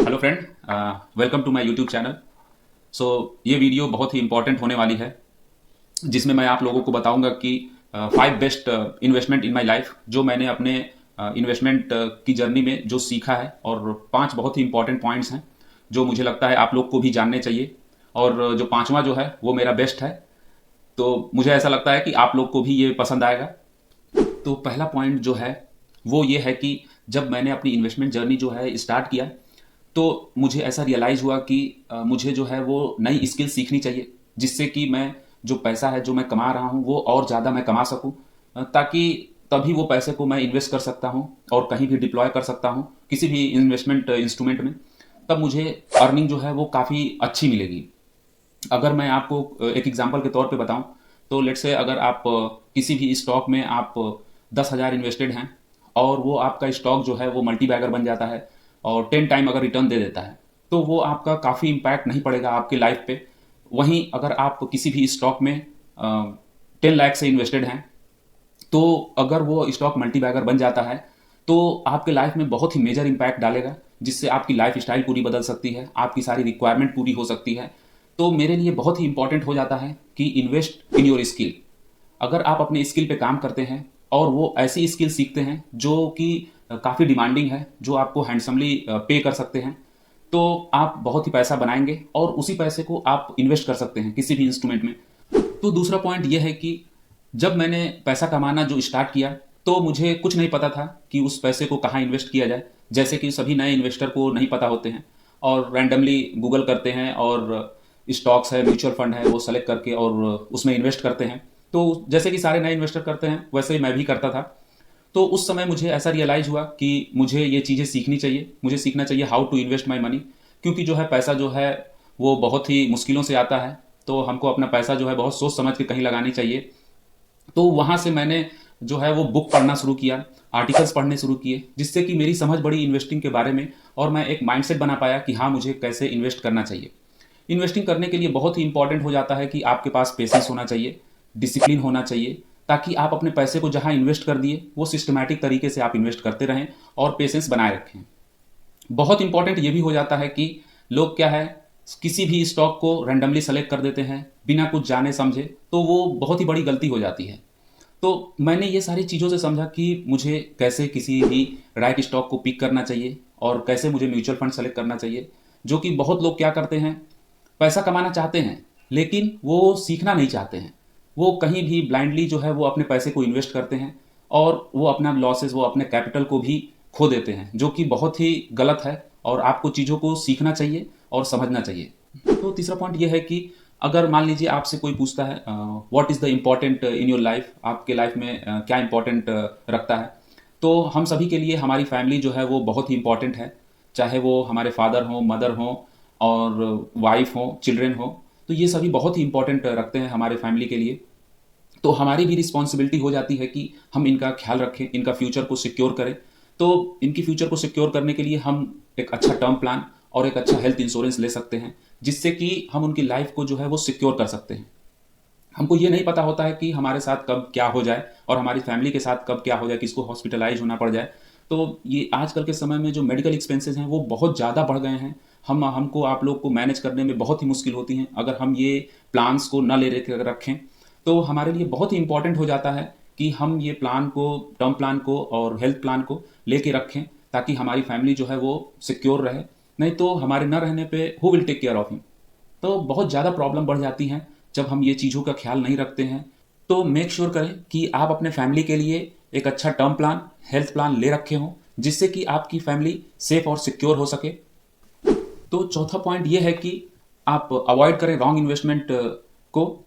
Hello friend, welcome to my YouTube channel. So ये video बहुत ही important होने वाली है, जिसमें मैं आप लोगों को बताऊंगा कि 5 best investment in my life, जो मैंने अपने इन्वेस्टमेंट की जर्नी में जो सीखा है, और 5 बहुत ही इंपॉर्टेंट पॉइंट्स हैं जो मुझे लगता है आप लोग को भी जानने चाहिए। और जो पांचवा जो है वो मेरा बेस्ट है, तो मुझे ऐसा लगता है कि आप लोग को भी ये पसंद आएगा। तो पहला पॉइंट जो है वो ये है कि जब मैंने अपनी इन्वेस्टमेंट जर्नी जो है स्टार्ट किया, तो मुझे ऐसा रियलाइज हुआ कि मुझे जो है वो नई स्किल सीखनी चाहिए, जिससे कि मैं जो पैसा है जो मैं कमा रहा हूँ वो और ज़्यादा मैं कमा सकूँ, ताकि तभी वो पैसे को मैं इन्वेस्ट कर सकता हूँ और कहीं भी डिप्लॉय कर सकता हूँ किसी भी इन्वेस्टमेंट इंस्ट्रूमेंट में। तब मुझे अर्निंग जो है वो काफ़ी अच्छी मिलेगी। अगर मैं आपको एक एग्जांपल के तौर पे बताऊं, तो लेट्स से अगर आप किसी भी स्टॉक में आप 10,000 इन्वेस्टेड हैं, और वो आपका स्टॉक जो है वो मल्टी बैगर बन जाता है और 10 टाइम अगर रिटर्न दे देता है, तो वो आपका काफ़ी इम्पैक्ट नहीं पड़ेगा आपकी लाइफ पे। वहीं अगर आप किसी भी स्टॉक में 10 लाख से इन्वेस्टेड हैं, तो अगर वो स्टॉक मल्टी बैगर बन जाता है तो आपके लाइफ में बहुत ही मेजर इंपैक्ट डालेगा, जिससे आपकी लाइफ स्टाइल पूरी बदल सकती है, आपकी सारी रिक्वायरमेंट पूरी हो सकती है। तो मेरे लिए बहुत ही इंपॉर्टेंट हो जाता है कि इन्वेस्ट इन योर स्किल। अगर आप अपने स्किल पे काम करते हैं और वो ऐसी स्किल सीखते हैं जो कि काफ़ी डिमांडिंग है, जो आपको हैंडसमली पे कर सकते हैं, तो आप बहुत ही पैसा बनाएंगे और उसी पैसे को आप इन्वेस्ट कर सकते हैं किसी भी इंस्ट्रूमेंट में। तो दूसरा पॉइंट यह है कि जब मैंने पैसा कमाना जो स्टार्ट किया, तो मुझे कुछ नहीं पता था कि उस पैसे को कहाँ इन्वेस्ट किया जाए। जैसे कि सभी नए इन्वेस्टर को नहीं पता होते हैं और रैंडमली गूगल करते हैं और स्टॉक्स है, म्यूचुअल फंड है, वो सेलेक्ट करके और उसमें इन्वेस्ट करते हैं। तो जैसे कि सारे नए इन्वेस्टर करते हैं वैसे ही मैं भी करता था। तो उस समय मुझे ऐसा रियलाइज हुआ कि मुझे ये चीज़ें सीखनी चाहिए, मुझे सीखना चाहिए how to invest my money. क्योंकि जो है पैसा जो है वो बहुत ही मुश्किलों से आता है, तो हमको अपना पैसा जो है बहुत सोच समझ के कहीं लगानी चाहिए। तो वहाँ से मैंने जो है वो बुक पढ़ना शुरू किया, आर्टिकल्स पढ़ने शुरू किए, जिससे कि मेरी समझ बढ़ी इन्वेस्टिंग के बारे में, और मैं एक माइंडसेट बना पाया कि हाँ, मुझे कैसे इन्वेस्ट करना चाहिए। इन्वेस्टिंग करने के लिए बहुत ही इंपॉर्टेंट हो जाता है कि आपके पास पेशेंस होना चाहिए, डिसिप्लिन होना चाहिए, ताकि आप अपने पैसे को जहाँ इन्वेस्ट कर दिए वो सिस्टमैटिक तरीके से आप इन्वेस्ट करते रहें और पेशेंस बनाए रखें। बहुत इंपॉर्टेंट ये भी हो जाता है कि लोग क्या है, किसी भी स्टॉक को रैंडमली सेलेक्ट कर देते हैं बिना कुछ जाने समझे, तो वो बहुत ही बड़ी गलती हो जाती है। तो मैंने ये सारी चीज़ों से समझा कि मुझे कैसे किसी भी राइट स्टॉक को पिक करना चाहिए और कैसे मुझे म्यूचुअल फंड सेलेक्ट करना चाहिए। जो कि बहुत लोग क्या करते हैं, पैसा कमाना चाहते हैं लेकिन वो सीखना नहीं चाहते हैं। वो कहीं भी ब्लाइंडली जो है वो अपने पैसे को इन्वेस्ट करते हैं और वो अपना लॉसेस, वो अपने कैपिटल को भी खो देते हैं, जो कि बहुत ही गलत है। और आपको चीज़ों को सीखना चाहिए और समझना चाहिए। तो तीसरा पॉइंट ये है कि अगर मान लीजिए आपसे कोई पूछता है what is the important in your life, आपके लाइफ में क्या इंपॉर्टेंट रखता है, तो हम सभी के लिए हमारी फैमिली जो है वो बहुत ही इंपॉर्टेंट है। चाहे वो हमारे फादर हों, मदर हों, और वाइफ हो, चिल्ड्रेन हो, तो ये सभी बहुत ही इंपॉर्टेंट रखते हैं हमारे फैमिली के लिए। तो हमारी भी रिस्पॉन्सिबिलिटी हो जाती है कि हम इनका ख्याल रखें, इनका फ्यूचर को सिक्योर करें। तो इनकी फ्यूचर को सिक्योर करने के लिए हम एक अच्छा टर्म प्लान और एक अच्छा हेल्थ इंश्योरेंस ले सकते हैं, जिससे कि हम उनकी लाइफ को जो है वो सिक्योर कर सकते हैं। हमको ये नहीं पता होता है कि हमारे साथ कब क्या हो जाए और हमारी फैमिली के साथ कब क्या हो जाए, किसको हॉस्पिटलाइज होना पड़ जाए। तो ये आजकल के समय में जो मेडिकल एक्सपेंसेस हैं वो बहुत ज़्यादा बढ़ गए हैं। हमको आप लोग को मैनेज करने में बहुत ही मुश्किल होती हैं अगर हम ये प्लान्स को न ले रखें। तो हमारे लिए बहुत ही इंपॉर्टेंट हो जाता है कि हम ये प्लान को, टर्म प्लान को और हेल्थ प्लान को लेके रखें, ताकि हमारी फैमिली जो है वो सिक्योर रहे। नहीं तो हमारे न रहने पे who will take care of him. तो बहुत ज़्यादा प्रॉब्लम बढ़ जाती हैं जब हम ये चीज़ों का ख्याल नहीं रखते हैं। तो मेक श्योर करें कि आप अपने फैमिली के लिए एक अच्छा टर्म प्लान, हेल्थ प्लान ले रखे हों, जिससे कि आपकी फैमिली सेफ और सिक्योर हो सके। तो चौथा पॉइंट ये है कि आप अवॉइड करें रॉन्ग इन्वेस्टमेंट को।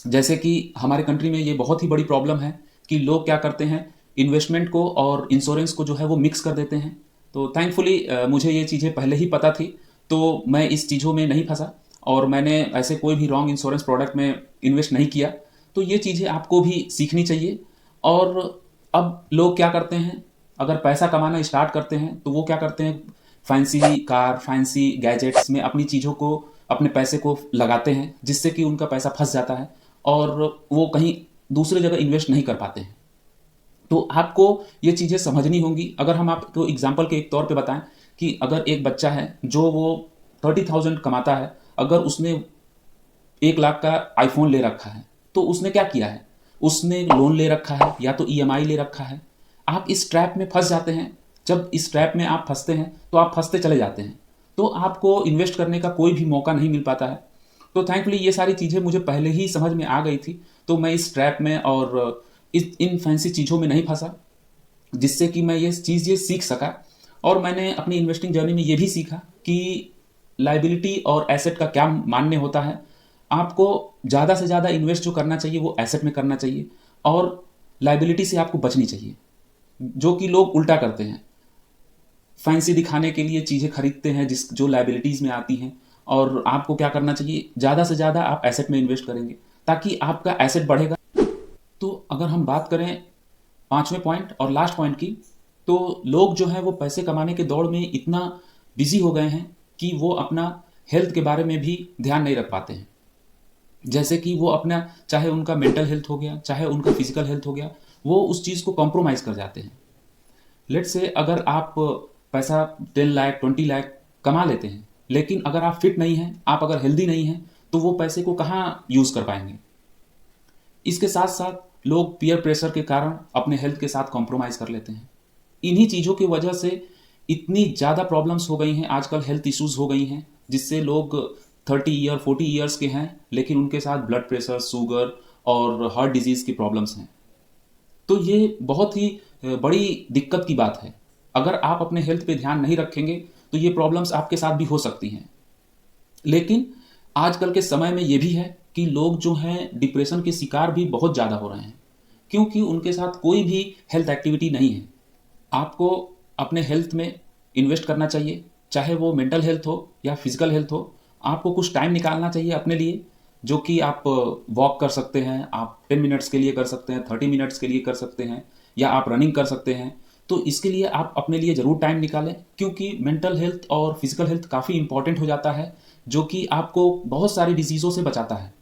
जैसे कि हमारे कंट्री में ये बहुत ही बड़ी प्रॉब्लम है कि लोग क्या करते हैं, इन्वेस्टमेंट को और इंश्योरेंस को जो है वो मिक्स कर देते हैं। तो थैंकफुली मुझे ये चीज़ें पहले ही पता थी, तो मैं इस चीज़ों में नहीं फंसा और मैंने ऐसे कोई भी रॉन्ग इंश्योरेंस प्रोडक्ट में इन्वेस्ट नहीं किया। तो ये चीज़ें आपको भी सीखनी चाहिए। और अब लोग क्या करते हैं, अगर पैसा कमाना स्टार्ट करते हैं तो वो क्या करते हैं, फैंसी कार, फैंसी गैजेट्स में अपनी चीज़ों को, अपने पैसे को लगाते हैं, जिससे कि उनका पैसा फंस जाता है और वो कहीं दूसरी जगह इन्वेस्ट नहीं कर पाते हैं। तो आपको ये चीज़ें समझनी होंगी। अगर हम आपको एग्जाम्पल के एक तौर पे बताएं कि अगर एक बच्चा है जो वो 30,000 कमाता है, अगर उसने 1 लाख का आईफोन ले रखा है, तो उसने क्या किया है? उसने लोन ले रखा है या तो ईएमआई ले रखा है। आप इस ट्रैप में फंस जाते हैं। जब इस ट्रैप में आप फंसते हैं तो आप फंसते चले जाते हैं, तो आपको इन्वेस्ट करने का कोई भी मौका नहीं मिल पाता है। तो थैंकफुली ये सारी चीज़ें मुझे पहले ही समझ में आ गई थी, तो मैं इस ट्रैप में और इन फैंसी चीज़ों में नहीं फंसा, जिससे कि मैं ये सीख सका। और मैंने अपनी इन्वेस्टिंग जर्नी में ये भी सीखा कि लाइबिलिटी और एसेट का क्या मान्य होता है। आपको ज़्यादा से ज़्यादा इन्वेस्ट जो करना चाहिए वो एसेट में करना चाहिए, और लाइबिलिटी से आपको बचनी चाहिए, जो कि लोग उल्टा करते हैं। फैंसी दिखाने के लिए चीज़ें खरीदते हैं जो लाइबिलिटीज़ में आती हैं, और आपको क्या करना चाहिए, ज़्यादा से ज़्यादा आप एसेट में इन्वेस्ट करेंगे ताकि आपका एसेट बढ़ेगा। तो अगर हम बात करें 5वें पॉइंट और लास्ट पॉइंट की, तो लोग जो हैं वो पैसे कमाने के दौड़ में इतना बिजी हो गए हैं कि वो अपना हेल्थ के बारे में भी ध्यान नहीं रख पाते हैं। जैसे कि वो अपना, चाहे उनका मेंटल हेल्थ हो गया, चाहे उनका फिजिकल हेल्थ हो गया, वो उस चीज़ को कॉम्प्रोमाइज़ कर जाते हैं। लेट्स से अगर आप पैसा 10 लाख 20 लाख कमा लेते हैं, लेकिन अगर आप फिट नहीं हैं, आप अगर हेल्दी नहीं हैं, तो वो पैसे को कहाँ यूज़ कर पाएंगे। इसके साथ साथ लोग पीयर प्रेशर के कारण अपने हेल्थ के साथ कॉम्प्रोमाइज़ कर लेते हैं। इन्हीं चीज़ों की वजह से इतनी ज़्यादा प्रॉब्लम्स हो गई हैं आजकल, हेल्थ इश्यूज़ हो गई हैं, जिससे लोग 30 ईयर 40 ईयर्स के हैं, लेकिन उनके साथ ब्लड प्रेशर, शुगर और हार्ट डिजीज़ की प्रॉब्लम्स हैं। तो ये बहुत ही बड़ी दिक्कत की बात है। अगर आप अपने हेल्थ पे ध्यान नहीं रखेंगे तो ये प्रॉब्लम्स आपके साथ भी हो सकती हैं। लेकिन आजकल के समय में ये भी है कि लोग जो हैं डिप्रेशन के शिकार भी बहुत ज़्यादा हो रहे हैं, क्योंकि उनके साथ कोई भी हेल्थ एक्टिविटी नहीं है। आपको अपने हेल्थ में इन्वेस्ट करना चाहिए, चाहे वो मेंटल हेल्थ हो या फिजिकल हेल्थ हो। आपको कुछ टाइम निकालना चाहिए अपने लिए, जो कि आप वॉक कर सकते हैं, आप 10 मिनट्स के लिए कर सकते हैं, 30 मिनट्स के लिए कर सकते हैं, या आप रनिंग कर सकते हैं। तो इसके लिए आप अपने लिए ज़रूर टाइम निकालें, क्योंकि मेंटल हेल्थ और फिजिकल हेल्थ काफ़ी इंपॉर्टेंट हो जाता है, जो कि आपको बहुत सारी डिजीज़ों से बचाता है।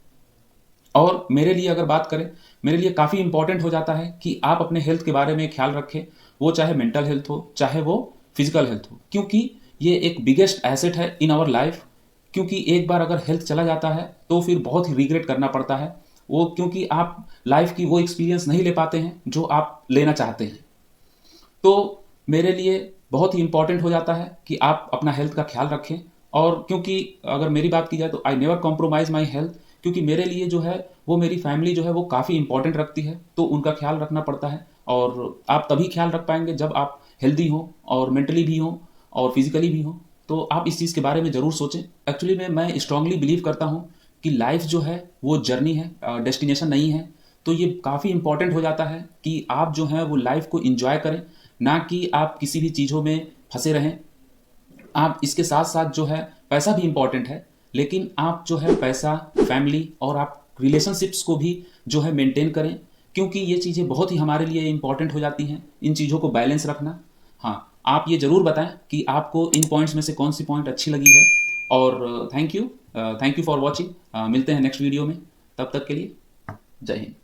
और मेरे लिए अगर बात करें, मेरे लिए काफ़ी इंपॉर्टेंट हो जाता है कि आप अपने हेल्थ के बारे में ख्याल रखें, वो चाहे मेंटल हेल्थ हो, चाहे वो फिजिकल हेल्थ हो, क्योंकि ये एक बिगेस्ट एसेट है इन आवर लाइफ। क्योंकि एक बार अगर हेल्थ चला जाता है तो फिर बहुत ही रिग्रेट करना पड़ता है वो, क्योंकि आप लाइफ की वो एक्सपीरियंस नहीं ले पाते हैं जो आप लेना चाहते हैं। तो मेरे लिए बहुत ही इंपॉर्टेंट हो जाता है कि आप अपना हेल्थ का ख्याल रखें। और क्योंकि अगर मेरी बात की जाए तो I never compromise my health, क्योंकि मेरे लिए जो है वो मेरी फैमिली जो है वो काफ़ी इंपॉर्टेंट रखती है, तो उनका ख्याल रखना पड़ता है। और आप तभी ख्याल रख पाएंगे जब आप हेल्दी हो, और मेंटली भी हो, और फिजिकली भी हो। तो आप इस चीज़ के बारे में ज़रूर सोचें। एक्चुअली मैं स्ट्रांगली बिलीव करता हूँ कि लाइफ जो है वो जर्नी है, डेस्टिनेशन नहीं है। तो ये काफ़ी इंपॉर्टेंट हो जाता है कि आप जो है वो लाइफ को इंजॉय करें, ना कि आप किसी भी चीज़ों में फंसे रहें। आप इसके साथ साथ जो है, पैसा भी इंपॉर्टेंट है, लेकिन आप जो है पैसा, फैमिली और आप रिलेशनशिप्स को भी जो है मेंटेन करें, क्योंकि ये चीज़ें बहुत ही हमारे लिए इंपॉर्टेंट हो जाती हैं, इन चीज़ों को बैलेंस रखना। हाँ, आप ये ज़रूर बताएं कि आपको इन पॉइंट्स में से कौन सी पॉइंट अच्छी लगी है। और थैंक यू फॉर वॉचिंग। मिलते हैं नेक्स्ट वीडियो में, तब तक के लिए जय हिंद।